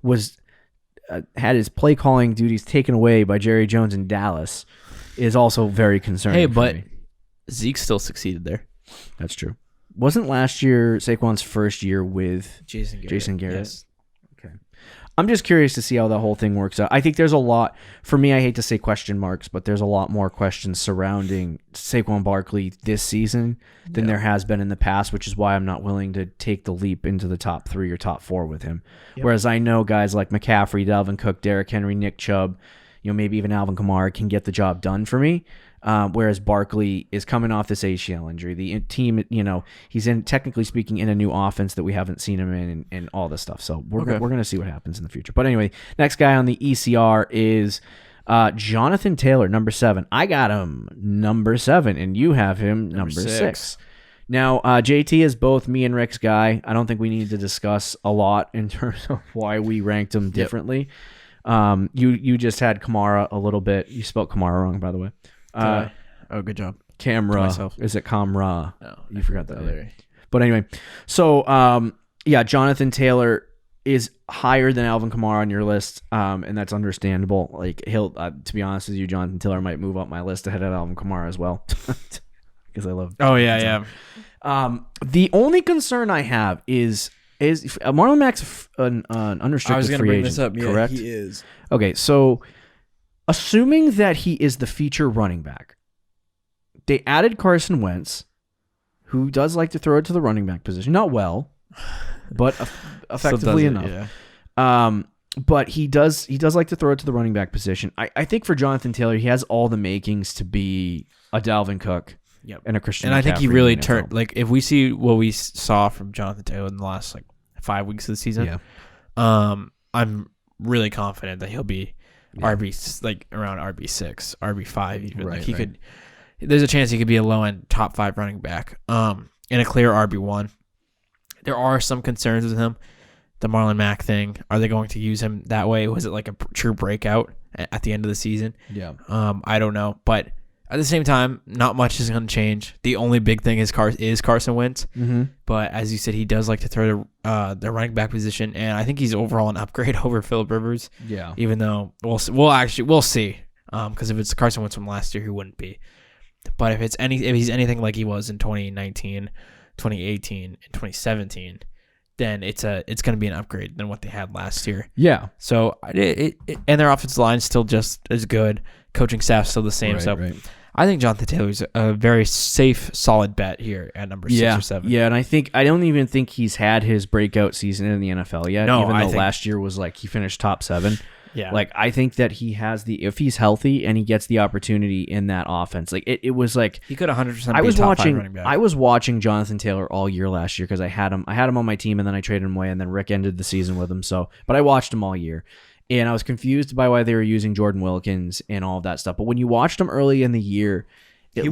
was had his play calling duties taken away by Jerry Jones in Dallas, is also very concerning. Hey, for but me. Zeke still succeeded there. That's true. Wasn't last year Saquon's first year with Jason Garrett? Yes. Okay. I'm just curious to see how the whole thing works out. I think there's a lot, for me, I hate to say question marks, but there's a lot more questions surrounding Saquon Barkley this season than there has been in the past, which is why I'm not willing to take the leap into the top 3 or top 4 with him. Yep. Whereas I know guys like McCaffrey, Dalvin Cook, Derrick Henry, Nick Chubb, maybe even Alvin Kamara can get the job done for me. Whereas Barkley is coming off this ACL injury. The team, he's technically speaking, in a new offense that we haven't seen him in and all this stuff. So we're going to see what happens in the future. But anyway, next guy on the ECR is Jonathan Taylor, number 7. I got him number 7, and you have him number 6. Now, JT is both me and Rick's guy. I don't think we need to discuss a lot in terms of why we ranked him differently. You just had Kamara a little bit. You spelled Kamara wrong, by the way. Good job. Camera. Is it Kamra? No, you forgot that. Yeah. But anyway, so Jonathan Taylor is higher than Alvin Kamara on your list, and that's understandable. Like he'll, to be honest with you, Jonathan Taylor might move up my list ahead of Alvin Kamara as well, because I love. Oh yeah. The only concern I have is Marlon Mack's an unrestricted I was free bring agent. this up. Yeah, correct? He is. Okay, so assuming that he is the feature running back, they added Carson Wentz, who does like to throw it to the running back position. Not well, but effectively enough. Yeah. But he does like to throw it to the running back position. I think for Jonathan Taylor, he has all the makings to be a Dalvin Cook and a Christian McCaffrey. And I think he really turned, like, if we see what we saw from Jonathan Taylor in the last 5 weeks of the season, I'm really confident that he'll be around RB6, RB5 even. Right, could. There's a chance he could be a low end top 5 running back. And a clear RB1. There are some concerns with him. The Marlon Mack thing. Are they going to use him that way? Was it like a true breakout at the end of the season? Yeah. I don't know, but at the same time, not much is going to change. The only big thing is Carson Wentz. Mm-hmm. But as you said, he does like to throw to the running back position, and I think he's overall an upgrade over Phillip Rivers. Yeah. Even though we'll see. Because if it's Carson Wentz from last year, he wouldn't be. But if he's anything like he was in 2019, 2018, and 2017, then it's going to be an upgrade than what they had last year. Yeah. So and their offensive line is still just as good. Coaching staff still the same. Right. I think Jonathan Taylor's a very safe, solid bet here at number 6 or 7. Yeah, and I don't even think he's had his breakout season in the NFL yet. No, even though last year was he finished top 7. Yeah. I think that he has if he's healthy and he gets the opportunity in that offense. It was he could 100% be a top 5 running back. I was watching Jonathan Taylor all year last year because I had him on my team and then I traded him away and then Rick ended the season with him. But I watched him all year. And I was confused by why they were using Jordan Wilkins and all of that stuff. But when you watched him early in the year, it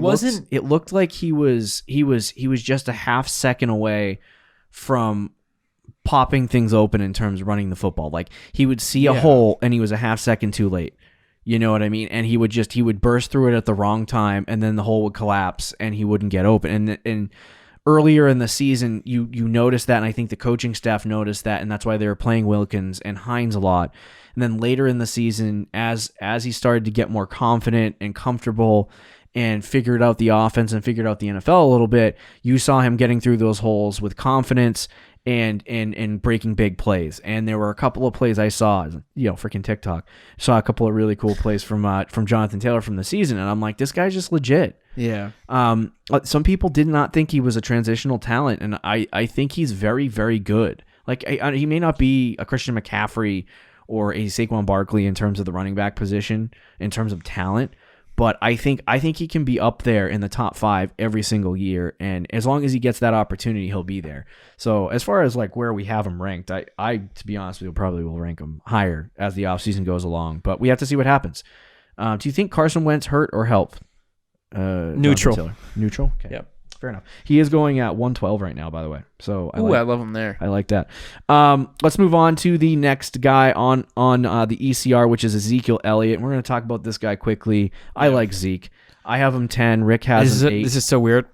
looked like he was just a half second away from popping things open in terms of running the football. He would see a hole and he was a half second too late. You know what I mean? And he would burst through it at the wrong time and then the hole would collapse and he wouldn't get open. And earlier in the season, you noticed that, and I think the coaching staff noticed that, and that's why they were playing Wilkins and Hines a lot. And then later in the season, as he started to get more confident and comfortable and figured out the offense and figured out the NFL a little bit, you saw him getting through those holes with confidence and breaking big plays. And there were a couple of plays I saw, freaking TikTok, saw a couple of really cool plays from Jonathan Taylor from the season, and I'm like, this guy's just legit. Yeah. Some people did not think he was a transitional talent, and I think he's very, very good. He may not be a Christian McCaffrey or a Saquon Barkley in terms of the running back position, in terms of talent, but I think he can be up there in the top 5 every single year, and as long as he gets that opportunity, he'll be there. So as far as where we have him ranked, I to be honest with you, probably will rank him higher as the offseason goes along, but we have to see what happens. Do you think Carson Wentz hurt or helped? Neutral. Neutral? Okay. Yep. Fair enough. He is going at 112 right now, by the way. So I love him there. I like that. Let's move on to the next guy on the ECR, which is Ezekiel Elliott. We're going to talk about this guy quickly. I like Zeke. I have him 10. Rick has him 8. This is so weird.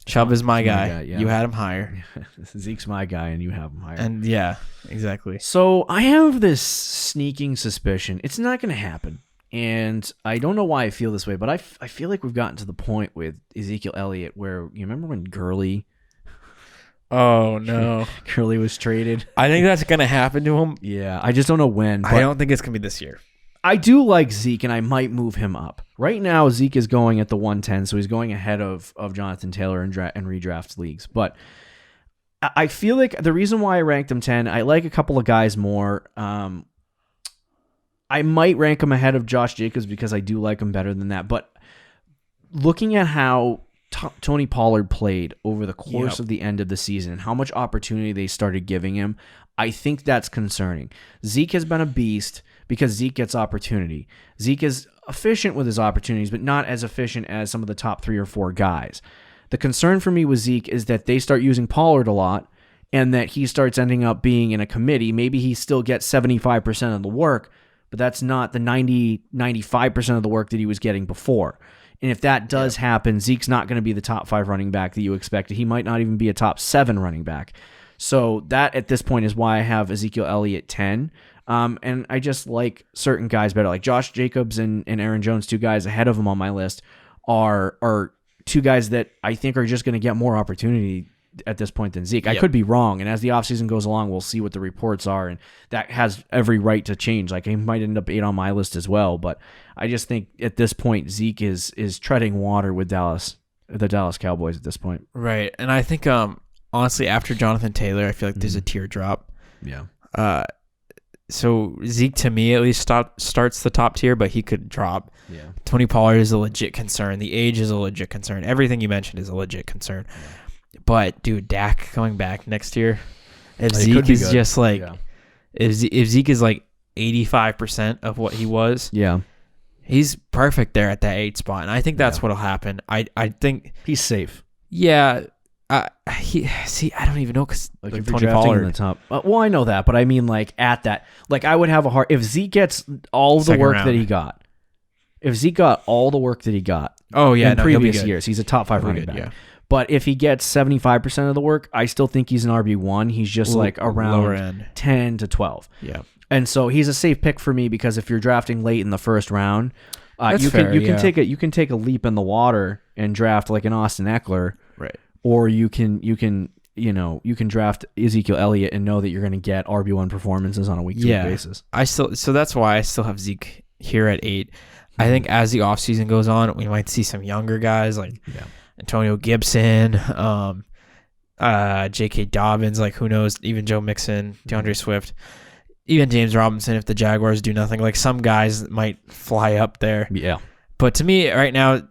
Chubb is my my guy. guy, yeah. You had him higher. Zeke's my guy, and you have him higher. And yeah, exactly. So I have this sneaking suspicion. It's not going to happen. And I don't know why I feel this way, but I feel like we've gotten to the point with Ezekiel Elliott where, you remember when Gurley Oh, no. Gurley was traded? I think that's going to happen to him. Yeah, I just don't know when. I don't think it's going to be this year. I do like Zeke, and I might move him up. Right now, Zeke is going at the 110, so he's going ahead of Jonathan Taylor in redraft leagues. But I feel like the reason why I ranked him 10, I like a couple of guys more. I might rank him ahead of Josh Jacobs because I do like him better than that. But looking at how Tony Pollard played over the course of the end of the season and how much opportunity they started giving him, I think that's concerning. Zeke has been a beast because Zeke gets opportunity. Zeke is efficient with his opportunities, but not as efficient as some of the top 3 or 4 guys. The concern for me with Zeke is that they start using Pollard a lot and that he starts ending up being in a committee. Maybe he still gets 75% of the work, but that's not the 95% of the work that he was getting before. And if that does happen, Zeke's not going to be the top 5 running back that you expected. He might not even be a top 7 running back. So that at this point is why I have Ezekiel Elliott 10. And I just like certain guys better. Like Josh Jacobs and Aaron Jones, 2 guys ahead of him on my list, are 2 guys that I think are just going to get more opportunity at this point than Zeke. I could be wrong, and as the offseason goes along, we'll see what the reports are, and that has every right to change. Like, he might end up 8 on my list as well, but I just think at this point Zeke is treading water with the Dallas Cowboys at this point. Right, and I think honestly, after Jonathan Taylor, I feel like there's a teardrop. Yeah. So Zeke, to me at least, starts the top tier, but he could drop. Yeah. Tony Pollard is a legit concern. The age is a legit concern. Everything you mentioned is a legit concern. Yeah. But dude, Dak coming back next year, if Zeke is just like, if Zeke is like 85% of what he was, he's perfect there at that 8 spot, and I think that's what'll happen. I think he's safe. Yeah. I don't even know because like if Tony Pollard in the top. Well, I know that, but I mean, like at that, like I would have a hard if Zeke gets all the work that he got. If Zeke got all the work that he got, in previous years, he's a top 5 running back. Yeah. But if he gets 75% of the work, I still think he's an RB1. He's just like around 10 to 12. Yeah. And so he's a safe pick for me because if you're drafting late in the first round, you can take a leap in the water and draft like an Austin Eckler. Right. Or you can draft Ezekiel Elliott and know that you're going to get RB1 performances on a week-to-week basis. So that's why I still have Zeke here at 8. I think as the offseason goes on, we might see some younger guys like Antonio Gibson, J.K. Dobbins, like who knows, even Joe Mixon, DeAndre Swift, even James Robinson if the Jaguars do nothing. Like some guys might fly up there. Yeah. But to me right now,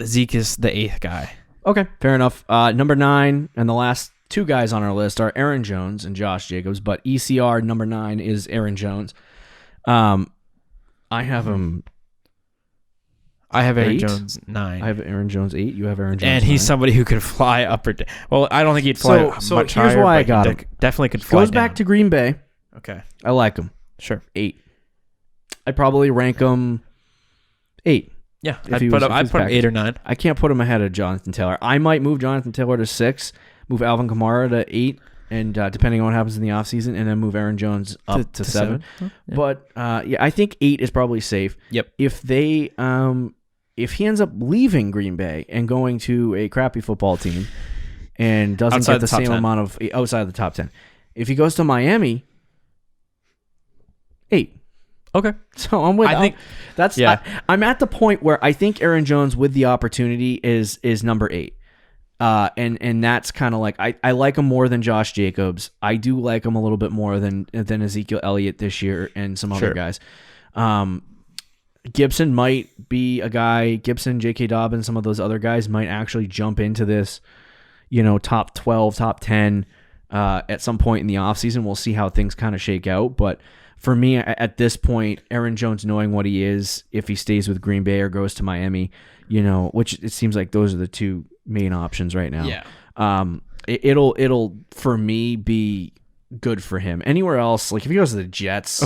Zeke is the 8th guy. Okay, fair enough. Number 9 and the last 2 guys on our list are Aaron Jones and Josh Jacobs, but ECR number 9 is Aaron Jones. I have him. I have Aaron Jones 9. I have Aaron Jones 8. You have Aaron Jones and he's 9. somebody who could fly up or down. Well, I don't think he'd fly much higher. So here's why I got him. Definitely could fly Goes back to Green Bay. Okay. I like him. Sure. 8. I'd probably rank him 8. Yeah, I'd put him 8 or 9. I can't put him ahead of Jonathan Taylor. I might move Jonathan Taylor to 6, move Alvin Kamara to 8, and depending on what happens in the offseason, and then move Aaron Jones up to 7. Yeah. But I think 8 is probably safe. Yep. If he ends up leaving Green Bay and going to a crappy football team and doesn't get the same amount of outside of the top 10, if he goes to Miami, 8. Okay. So I'm with. I'm at the point where I think Aaron Jones with the opportunity is number 8. And that's kind of like I like him more than Josh Jacobs. I do like him a little bit more than Ezekiel Elliott this year and some other guys. Gibson might be a guy. Gibson, J.K. Dobbins, some of those other guys might actually jump into this, top 12, top 10 at some point in the offseason. We'll see how things kind of shake out. But for me, at this point, Aaron Jones knowing what he is, if he stays with Green Bay or goes to Miami, which it seems like those are the 2 main options right now. Yeah. It'll for me be good for him. Anywhere else, like if he goes to the Jets,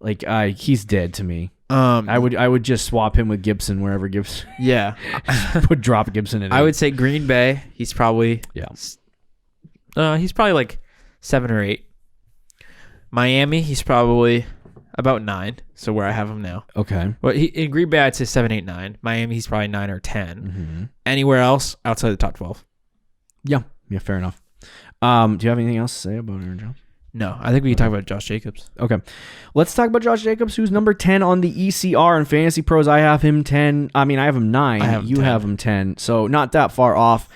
Like he's dead to me. I would just swap him with Gibson wherever Gibson. Yeah. Would drop Gibson in. I would say Green Bay. He's probably he's probably like 7 or 8. Miami, he's probably about 9. So where I have him now. Okay. Well, in Green Bay, I'd say 7, 8, 9. Miami, he's probably 9 or 10. Mm-hmm. Anywhere else outside the top 12? Yeah, fair enough. Do you have anything else to say about Aaron Jones? No, I think we can talk about Josh Jacobs. Okay. Let's talk about Josh Jacobs, who's number 10 on the ECR and Fantasy Pros. I have him 10. I mean, I have him 9. You have him 10. So not that far off.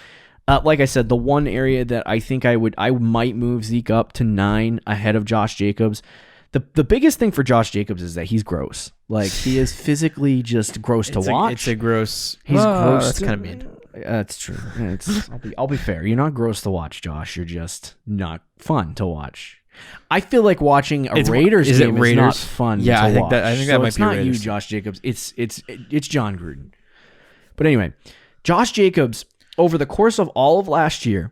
Like I said, the one area that I think I might move Zeke up to 9 ahead of Josh Jacobs. The biggest thing for Josh Jacobs is that he's gross. Like, he is physically just gross to watch. It's a gross. He's gross. That's kind of mean. That's true. I'll be fair. You're not gross to watch, Josh. You're just not fun to watch. I feel like watching a Raiders game is not fun. Yeah, to watch. I think that might be it's not Raiders. you, Josh Jacobs. It's John Gruden. But anyway, Josh Jacobs over the course of all of last year,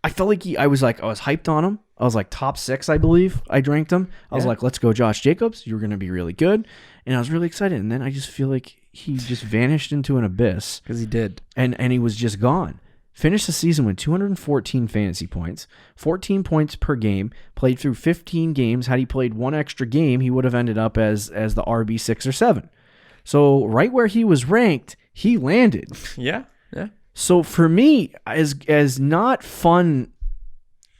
I felt like I was hyped on him. I was like top 6, I believe. I ranked him. I was like, let's go, Josh Jacobs. You're going to be really good. And I was really excited. And then I just feel like he just vanished into an abyss. Because he did. And he was just gone. Finished the season with 214 fantasy points, 14 points per game, played through 15 games. Had he played one extra game, he would have ended up as the RB 6 or 7. So right where he was ranked, he landed. Yeah. So for me, as not fun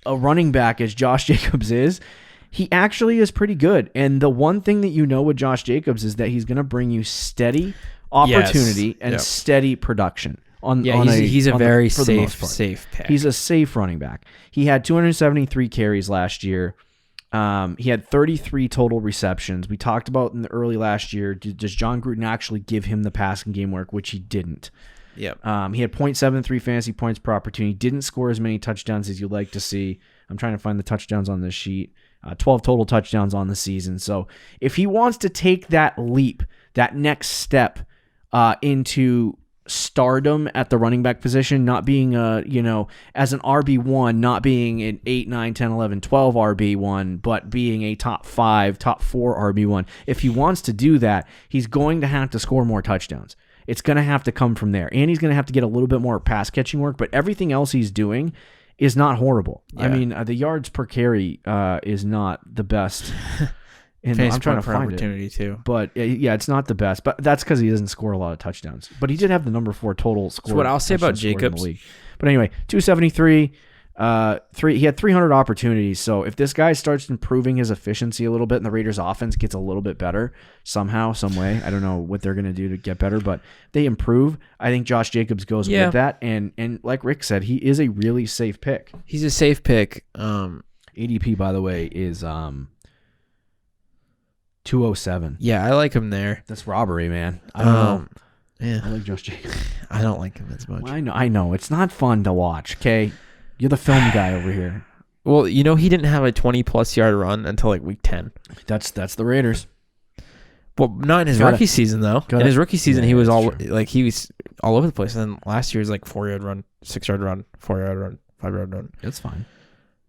a running back as Josh Jacobs is, he actually is pretty good. And the one thing that you know with Josh Jacobs is that he's going to bring you steady opportunity and steady production. He's a very safe pick. He's a safe running back. He had 273 carries last year. He had 33 total receptions. We talked about in the early last year, does John Gruden actually give him the passing game work, which he didn't. Yep. He had 0.73 fantasy points per opportunity. Didn't score as many touchdowns as you'd like to see. I'm trying to find the touchdowns on this sheet. 12 total touchdowns on the season. So if he wants to take that leap, that next step into stardom at the running back position, not being as an RB1, not being an 8, 9, 10, 11, 12 RB1, but being a top 5, top 4 RB1. If he wants to do that, he's going to have to score more touchdowns. It's going to have to come from there. And he's going to have to get a little bit more pass catching work, but everything else he's doing is not horrible. Yeah. I mean, the yards per carry is not the best. And I'm trying to find opportunity too. But it's not the best. But that's because he doesn't score a lot of touchdowns. But he did have the number 4 total score. So what I'll say about Jacobs. But anyway, 273. He had 300 opportunities. So if this guy starts improving his efficiency a little bit and the Raiders offense gets a little bit better somehow, some way, I don't know what they're going to do to get better, but they improve. I think Josh Jacobs goes with that. And like Rick said, he is a really safe pick. He's a safe pick. ADP, by the way, is 207. Yeah, I like him there. That's robbery, man. I don't know. Yeah. I like Josh Jacobs. I don't like him as much. Well, I know. It's not fun to watch, okay? You're the film guy over here. Well, he didn't have a 20-plus yard run until like week 10. That's the Raiders. Well, not in his rookie season though. In his rookie season, he was all over the place. And then last year was like 4-yard run, 6-yard run, 4-yard run, 5-yard run. That's fine.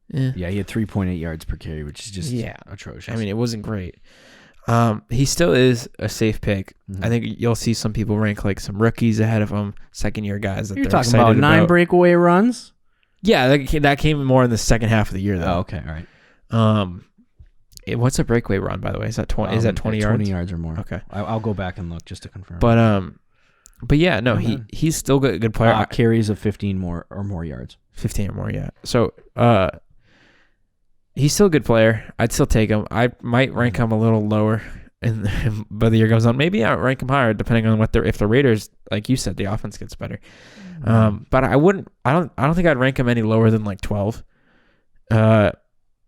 Yeah, he had 3.8 yards per carry, which is just atrocious. I mean, it wasn't great. He still is a safe pick. Mm-hmm. I think you'll see some people rank like some rookies ahead of him, second-year guys that You're they're talking about 9 breakaway runs? Yeah, that came more in the second half of the year, though. Oh, okay, all right. What's a breakaway run, by the way? Is that 20? Is that 20 yards? 20 yards or more. Okay, I'll go back and look just to confirm. But yeah, no, he's still good player. Carries of 15 more yards. 15 or more, yeah. So he's still a good player. I'd still take him. I might rank him a little lower, but the year goes on. Maybe I rank him higher depending on if the Raiders, like you said, the offense gets better. But I wouldn't. I don't think I'd rank him any lower than like 12.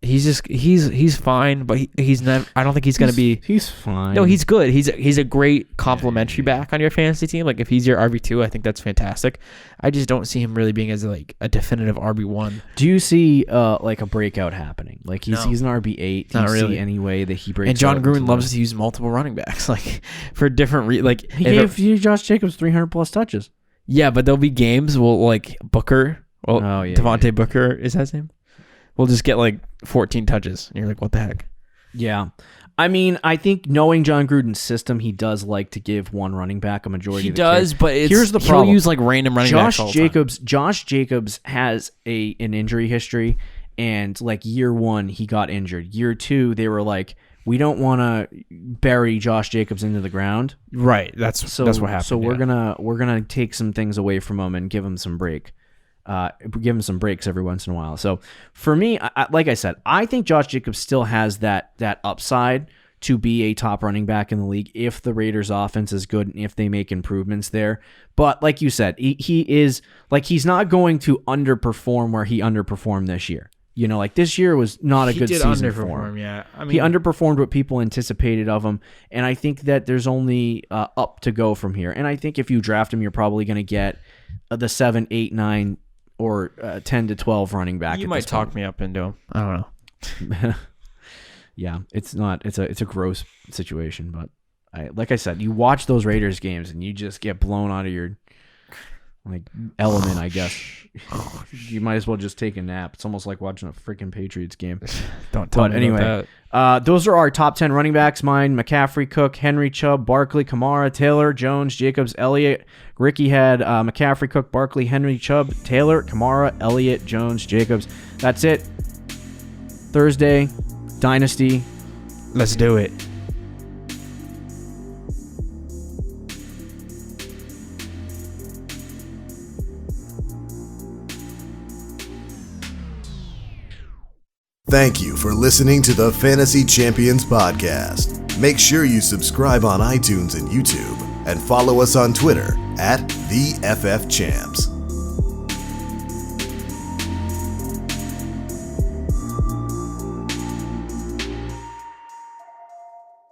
He's fine, but he's not. I don't think he's going to be. He's fine. No, he's good. He's a great complimentary back on your fantasy team. Like if he's your RB2, I think that's fantastic. I just don't see him really being as like a definitive RB1. Do you see like a breakout happening? Like he's an RB8. Do not you really see any way that he breaks? And John Gruden loves to use multiple running backs, like for different he gave Josh Jacobs 300 plus touches. Yeah, but there'll be games like Booker. Devontae Booker is that his name? We'll just get like 14 touches, and you're like, what the heck? Yeah. I mean, I think knowing John Gruden's system, he does like to give one running back a majority of the carries. He does, but here's the problem. He'll use like random running backs all the time. Josh Jacobs has an injury history, and like year 1, he got injured. Year 2, they were like, we don't want to bury Josh Jacobs into the ground. Right. That's what happened. So we're gonna take some things away from him and give him some break. Give him some breaks every once in a while. So for me, like I said, I think Josh Jacobs still has that upside to be a top running back in the league if the Raiders offense is good and if they make improvements there. But like you said, he is like, he's not going to underperform where he underperformed this year. You know, like this year was not a good season for him. Yeah, I mean, he underperformed what people anticipated of him, and I think that there's only up to go from here. And I think if you draft him, you're probably going to get the 7, 8, 9, or 10 to 12 running back. You might talk me up into him. I don't know. Yeah, it's a gross situation, but like I said, you watch those Raiders games and you just get blown out of your element, I guess. You might as well just take a nap. It's almost like watching a freaking Patriots game. Don't tell me about that. Those are our top 10 running backs. Mine: McCaffrey, Cook, Henry, Chubb, Barkley, Kamara, Taylor, Jones, Jacobs, Elliott. Ricky had McCaffrey, Cook, Barkley, Henry, Chubb, Taylor, Kamara, Elliott, Jones, Jacobs. That's it. Thursday, Dynasty. Let's do it. Thank you for listening to the Fantasy Champions Podcast. Make sure you subscribe on iTunes and YouTube and follow us on Twitter @TheFFChamps.